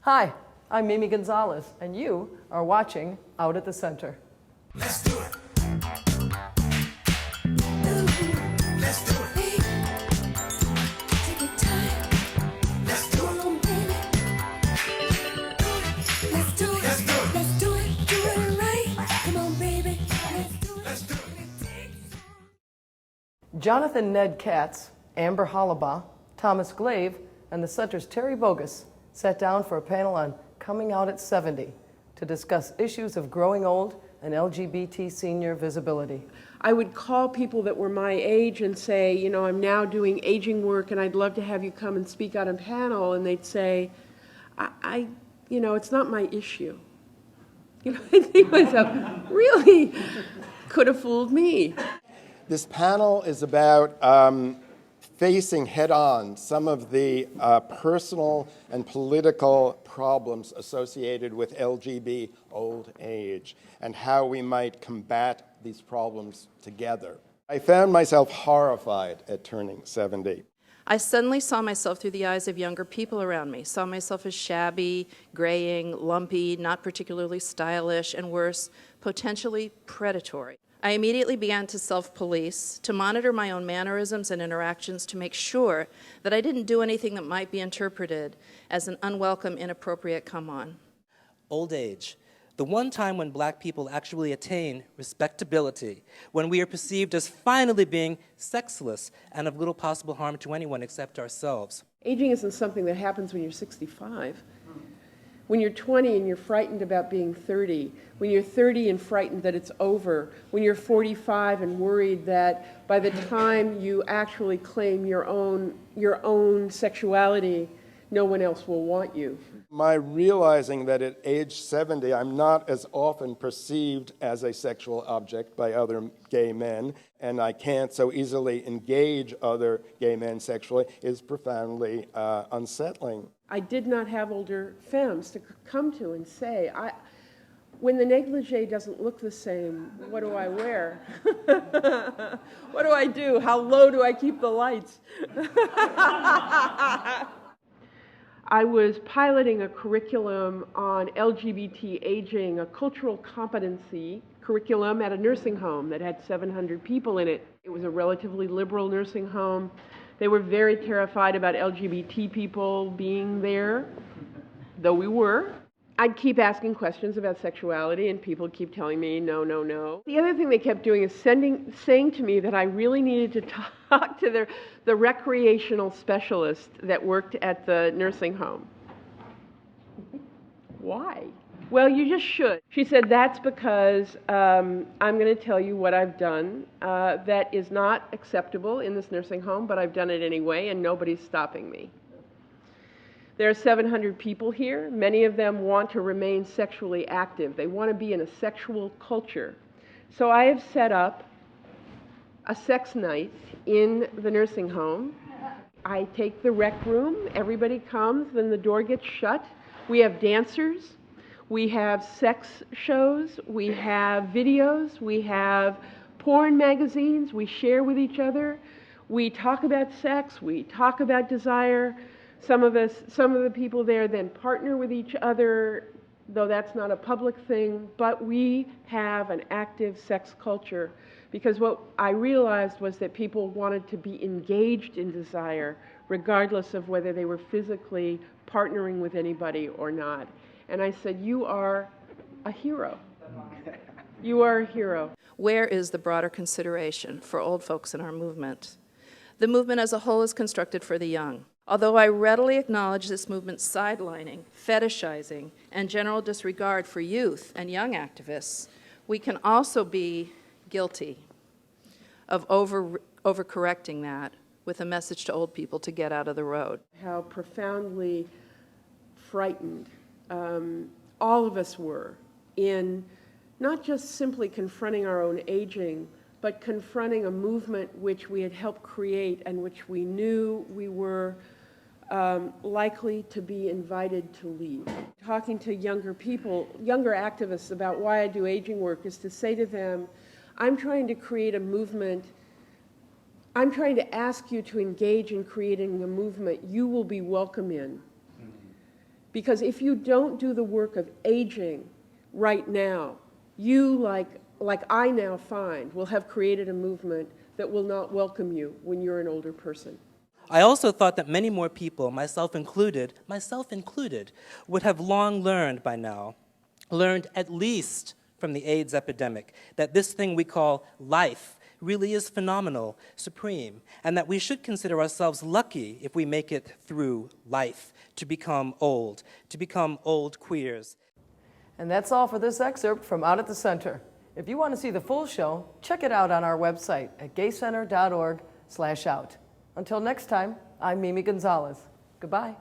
Hi, I'm Mimi Gonzalez, and you are watching Out at the Center. Let's do it. Let's do it. Take your time. Let's do it, baby. Let's do it. Let's do it. Let's do it. Do it right. Come on, baby. Let's do it. Let's do it. Jonathan Ned Katz, Amber Hollabaugh, Thomas Glave, and the Center's Terry Bogus sat down for a panel on Coming Out at 70 to discuss issues of growing old and LGBT senior visibility. I would call people that were my age and say, you know, I'm now doing aging work and I'd love to have you come and speak on a panel, and they'd say, you know, it's not my issue. You know, I think to myself, really could have fooled me. This panel is about facing head-on some of the personal and political problems associated with LGB old age and how we might combat these problems together. I found myself horrified at turning 70. I suddenly saw myself through the eyes of younger people around me, saw myself as shabby, graying, lumpy, not particularly stylish, and worse, potentially predatory. I immediately began to self-police, to monitor my own mannerisms and interactions to make sure that I didn't do anything that might be interpreted as an unwelcome, inappropriate come-on. Old age, the one time when Black people actually attain respectability, when we are perceived as finally being sexless and of little possible harm to anyone except ourselves. Aging isn't something that happens when you're 65. When you're 20 and you're frightened about being 30, when you're 30 and frightened that it's over, when you're 45 and worried that by the time you actually claim your own sexuality, no one else will want you. My realizing that at age 70, I'm not as often perceived as a sexual object by other gay men, and I can't so easily engage other gay men sexually, is profoundly unsettling. I did not have older femmes to come to and say, when the negligee doesn't look the same, what do I wear? What do I do? How low do I keep the lights? I was piloting a curriculum on LGBT aging, a cultural competency curriculum at a nursing home that had 700 people in it. It was a relatively liberal nursing home. They were very terrified about LGBT people being there, though we were. I'd keep asking questions about sexuality, and people would keep telling me, no, no, no. The other thing they kept doing is saying to me that I really needed to talk to the recreational specialist that worked at the nursing home. Why? Well, you just should. She said, that's because I'm going to tell you what I've done that is not acceptable in this nursing home, but I've done it anyway, and nobody's stopping me. There are 700 people here. Many of them want to remain sexually active. They want to be in a sexual culture. So I have set up a sex night in the nursing home. I take the rec room. Everybody comes, then the door gets shut. We have dancers. We have sex shows. We have videos. We have porn magazines. We share with each other. We talk about sex. We talk about desire. Some of the people there then partner with each other, though that's not a public thing, but we have an active sex culture because what I realized was that people wanted to be engaged in desire regardless of whether they were physically partnering with anybody or not. And I said, you are a hero. You are a hero. Where is the broader consideration for old folks in our movement? The movement as a whole is constructed for the young. Although I readily acknowledge this movement's sidelining, fetishizing, and general disregard for youth and young activists, we can also be guilty of overcorrecting that with a message to old people to get out of the road. How profoundly frightened all of us were in not just simply confronting our own aging, but confronting a movement which we had helped create and which we knew we were likely to be invited to leave. Talking to younger people, younger activists about why I do aging work is to say to them, I'm trying to create a movement, I'm trying to ask you to engage in creating a movement you will be welcome in. Because if you don't do the work of aging right now, you, like I now find, will have created a movement that will not welcome you when you're an older person. I also thought that many more people, myself included, would have long learned by now, learned at least from the AIDS epidemic, that this thing we call life really is phenomenal, supreme, and that we should consider ourselves lucky if we make it through life to become old queers. And that's all for this excerpt from Out at the Center. If you want to see the full show, check it out on our website at gaycenter.org/out. Until next time, I'm Mimi Gonzalez. Goodbye.